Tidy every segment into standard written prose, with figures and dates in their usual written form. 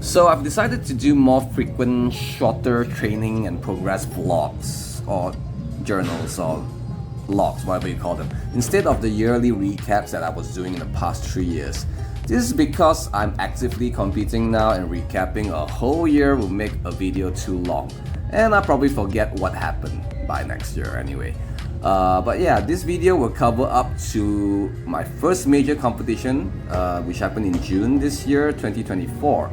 So I've decided to do more frequent, shorter training and progress vlogs or journals or logs, whatever you call them, instead of the yearly recaps that I was doing in the past 3 years. This is because I'm actively competing now, and recapping a whole year will make a video too long, and I'll probably forget what happened by next year anyway. But yeah, this video will cover up to my first major competition, which happened in June this year, 2024.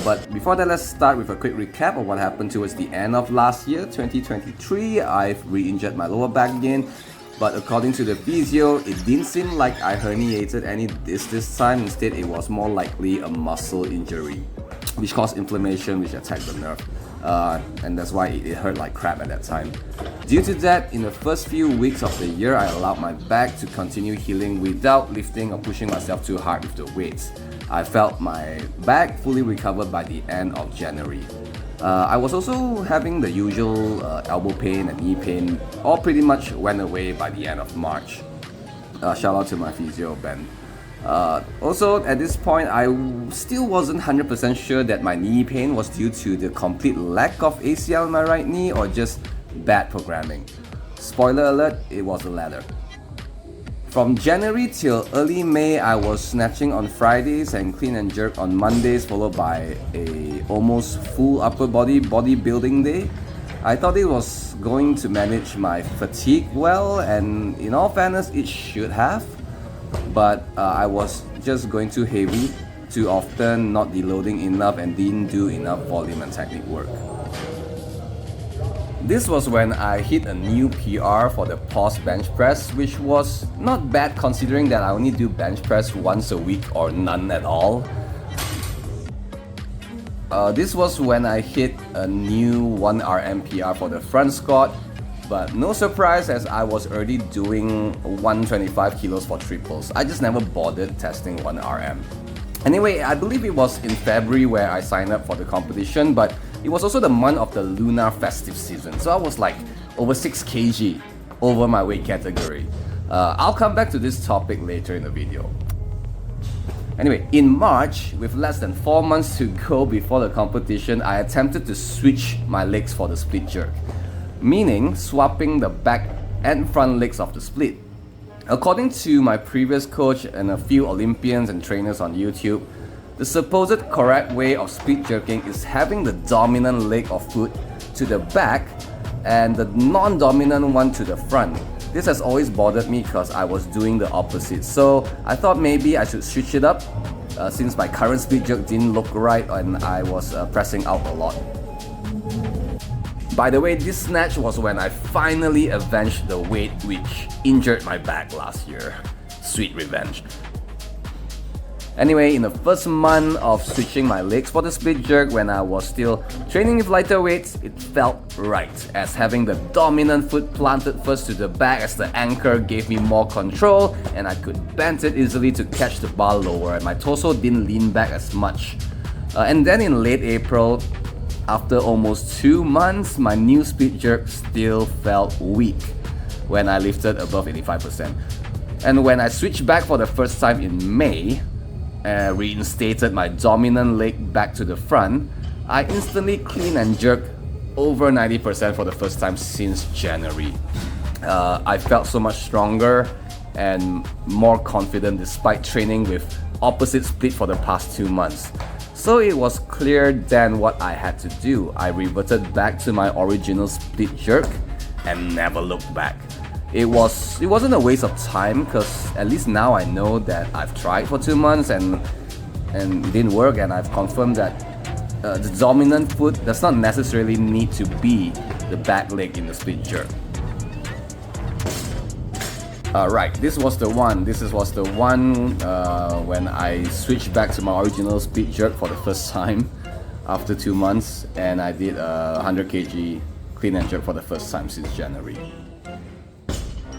But before that, let's start with a quick recap of what happened towards the end of last year, 2023. I've re-injured my lower back again, but according to the physio, it didn't seem like I herniated any disc this time. Instead, it was more likely a muscle injury, which caused inflammation, which attacked the nerve. And that's why it hurt like crap at that time. Due to that, in the first few weeks of the year, I allowed my back to continue healing without lifting or pushing myself too hard with the weights. I felt my back fully recovered by the end of January. I was also having the usual elbow pain and knee pain, all pretty much went away by the end of March. Shout out to my physio, Ben. Also, at this point, I still wasn't 100% sure that my knee pain was due to the complete lack of ACL in my right knee or just bad programming. Spoiler alert, it was the latter. From January till early May, I was snatching on Fridays and clean and jerk on Mondays, followed by a almost full upper body bodybuilding day. I thought it was going to manage my fatigue well, and in all fairness, it should have. But I was just going too heavy, too often, not deloading enough, and didn't do enough volume and technique work. This was when I hit a new PR for the pause bench press, which was not bad considering that I only do bench press once a week or none at all. This was when I hit a new 1 RM PR for the front squat, but no surprise as I was already doing 125 kilos for triples. I just never bothered testing 1 RM. Anyway, I believe it was in February where I signed up for the competition, but it was also the month of the lunar festive season, so I was like over 6 kg over my weight category. I'll come back to this topic later in the video. Anyway, in March, with less than 4 months to go before the competition, I attempted to switch my legs for the split jerk, meaning swapping the back and front legs of the split. According to my previous coach and a few Olympians and trainers on YouTube, the supposed correct way of split jerking is having the dominant leg or foot to the back and the non-dominant one to the front. This has always bothered me because I was doing the opposite, so I thought maybe I should switch it up since my current split jerk didn't look right and I was pressing out a lot. By the way, this snatch was when I finally avenged the weight which injured my back last year. Sweet revenge. Anyway, in the first month of switching my legs for the split jerk when I was still training with lighter weights, it felt right, as having the dominant foot planted first to the back as the anchor gave me more control and I could bend it easily to catch the bar lower and my torso didn't lean back as much. And then in late April, after almost 2 months, my new split jerk still felt weak when I lifted above 85%. And when I switched back for the first time in May, reinstated my dominant leg back to the front, I instantly clean and jerked over 90% for the first time since January. I felt so much stronger and more confident despite training with opposite split for the past 2 months. So it was clear then what I had to do. I reverted back to my original split jerk and never looked back. It wasn't a waste of time because at least now I know that I've tried for 2 months and it didn't work, and I've confirmed that the dominant foot does not necessarily need to be the back leg in the split jerk. Right, this was the one when I switched back to my original split jerk for the first time after 2 months, and I did 100 kg clean and jerk for the first time since January.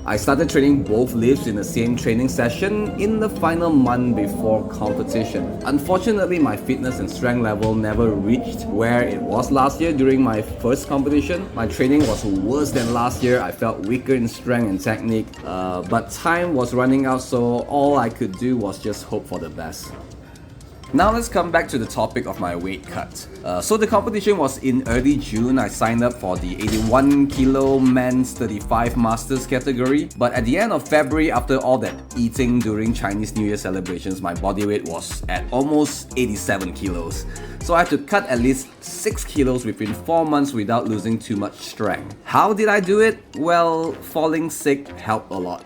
I started training both lifts in the same training session in the final month before competition. Unfortunately, my fitness and strength level never reached where it was last year during my first competition. My training was worse than last year. I felt weaker in strength and technique, but time was running out, so all I could do was just hope for the best. Now let's come back to the topic of my weight cut. So the competition was in early June. I signed up for the 81 kilo men's 35 masters category. But at the end of February, after all that eating during Chinese New Year celebrations, my body weight was at almost 87 kilos. So I had to cut at least 6 kilos within 4 months without losing too much strength. How did I do it? Well, falling sick helped a lot.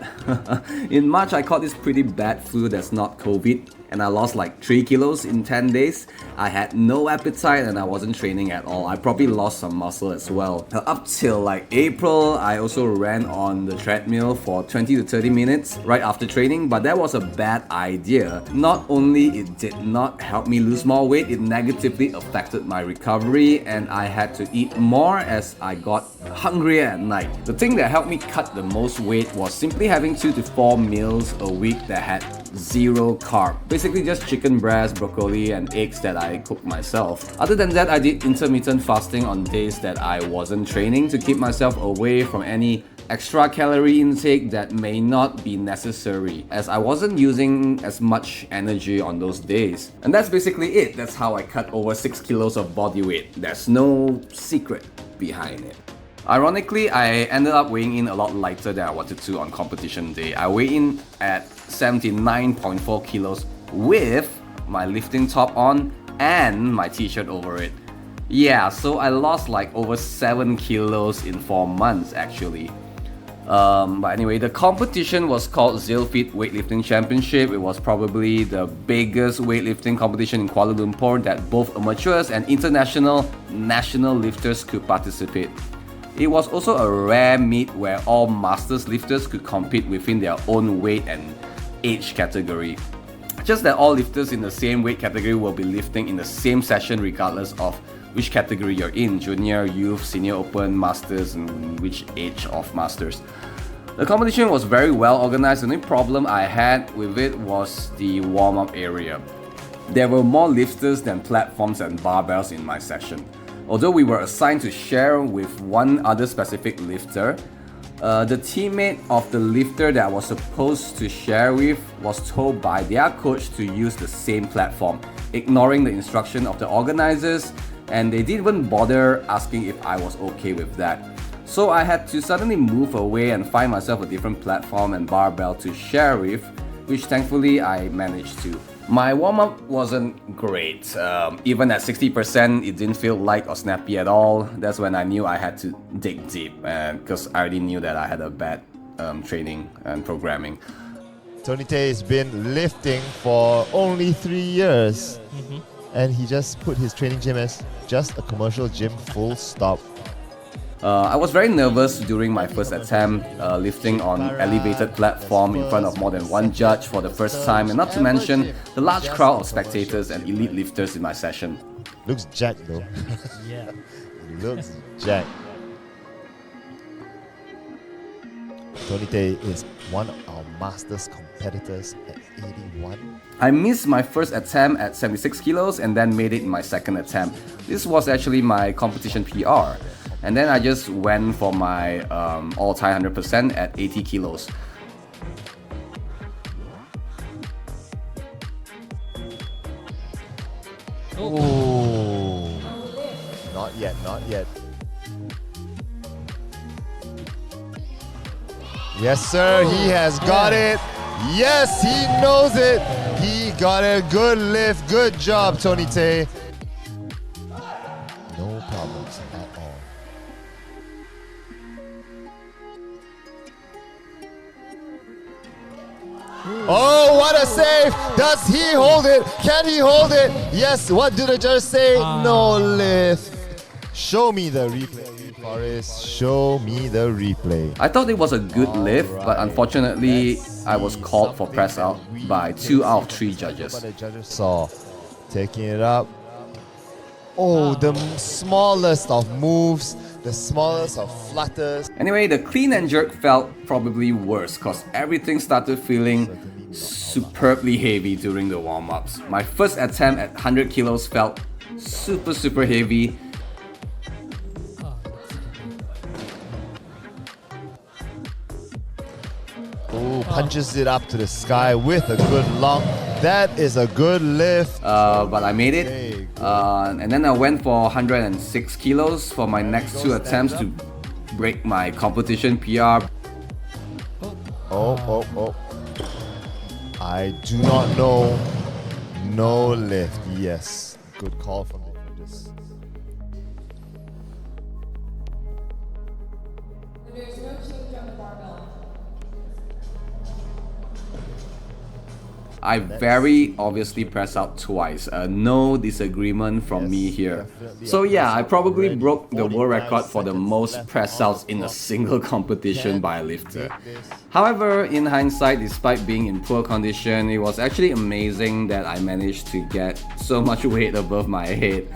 In March, I caught this pretty bad flu that's not COVID, and I lost like 3 kilos in 10 days. I had no appetite and I wasn't training at all. I probably lost some muscle as well. Up till like April, I also ran on the treadmill for 20 to 30 minutes right after training, but that was a bad idea. Not only it did not help me lose more weight, it negatively affected my recovery, and I had to eat more as I got hungrier at night. The thing that helped me cut the most weight was simply having 2 to 4 meals a week that had 0 carb. Basically just chicken breast, broccoli and eggs that I cooked myself. Other than that, I did intermittent fasting on days that I wasn't training to keep myself away from any extra calorie intake that may not be necessary, as I wasn't using as much energy on those days. And that's basically it. That's how I cut over 6 kilos of body weight. There's no secret behind it. Ironically, I ended up weighing in a lot lighter than I wanted to on competition day. I weighed in at 79.4 kilos with my lifting top on and my t-shirt over it. Yeah, so I lost like over 7 kilos in 4 months actually. But anyway, the competition was called Zealfit Weightlifting Championship. It was probably the biggest weightlifting competition in Kuala Lumpur that both amateurs and international national lifters could participate. It was also a rare meet where all masters lifters could compete within their own weight and age category. Just that all lifters in the same weight category will be lifting in the same session regardless of which category you're in: junior, youth, senior open, masters, and which age of masters. The competition was very well organized. The only problem I had with it was the warm-up area. There were more lifters than platforms and barbells in my session. Although we were assigned to share with one other specific lifter, the teammate of the lifter that I was supposed to share with was told by their coach to use the same platform, ignoring the instruction of the organizers, and they didn't even bother asking if I was okay with that. So I had to suddenly move away and find myself a different platform and barbell to share with, which thankfully I managed to. My warm-up wasn't great. Even at 60%, it didn't feel light or snappy at all. That's when I knew I had to dig deep, because I already knew that I had a bad training and programming. Tony Tay has been lifting for only 3 years, and he just put his training gym as just a commercial gym, full stop. I was very nervous during my first attempt, lifting on elevated platform in front of more than one judge for the first time, and not to mention the large crowd of spectators and elite lifters in my session. Looks jacked though. Yeah. Looks jacked. Tony Tay is one of our Masters competitors at 81. I missed my first attempt at 76 kilos and then made it in my second attempt. This was actually my competition PR. And then I just went for my all-time 100% at 80 kilos. Oh, not yet, not yet. Yes, sir, he has got it. Yes, he knows it. He got a good lift. Good job, Tony Tay. No problems at all. Oh, what a save! Does he hold it? Can he hold it? Yes, what did the judge say? No lift. Show me the replay, Forrest. Show me the replay. I thought it was a good lift, but unfortunately, I was called for press out by 2 out of 3 judges. But the judges saw. Taking it up. Oh, the smallest of moves, the smallest of flutters. Anyway, the clean and jerk felt probably worse because everything started feeling superbly heavy during the warm-ups. My first attempt at 100 kilos felt super heavy. Oh, punches it up to the sky with a good long That is a good lift. But I made it. And then I went for 106 kilos for my next 2 attempts to break my competition PR. Oh. I do not know. No lift. Yes. Good call from the judges. There's no change on the barbell. I very obviously pressed out twice. No disagreement from me here. So yeah, I probably broke the world record for the most press outs in a single competition by a lifter. However, in hindsight, despite being in poor condition, it was actually amazing that I managed to get so much weight above my head.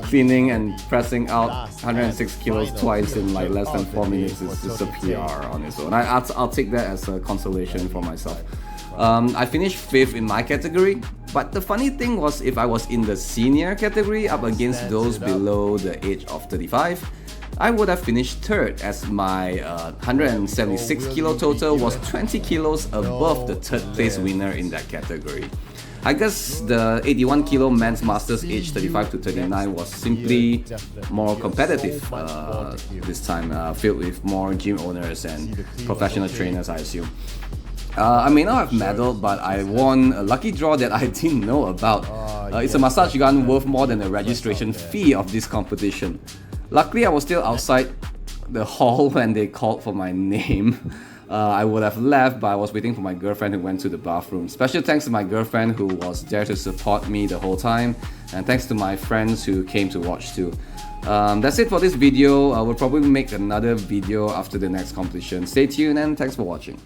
Cleaning and pressing out 106 kilos twice in like less than 4 minutes is just a PR on its own. I'll take that as a consolation for myself. I finished 5th in my category, but the funny thing was if I was in the senior category up against those below the age of 35, I would have finished 3rd as my 176 kilo total was 20 kilos above the 3rd place winner in that category. I guess the 81 kilo men's masters aged 35 to 39 was simply more competitive this time, filled with more gym owners and professional trainers, I assume. I may not have medaled, but I won a lucky draw that I didn't know about. It's a massage gun worth more than the registration fee of this competition. Luckily, I was still outside the hall when they called for my name. I would have left, but I was waiting for my girlfriend who went to the bathroom. Special thanks to my girlfriend who was there to support me the whole time, and thanks to my friends who came to watch too. That's it for this video. I will probably make another video after the next competition. Stay tuned and thanks for watching.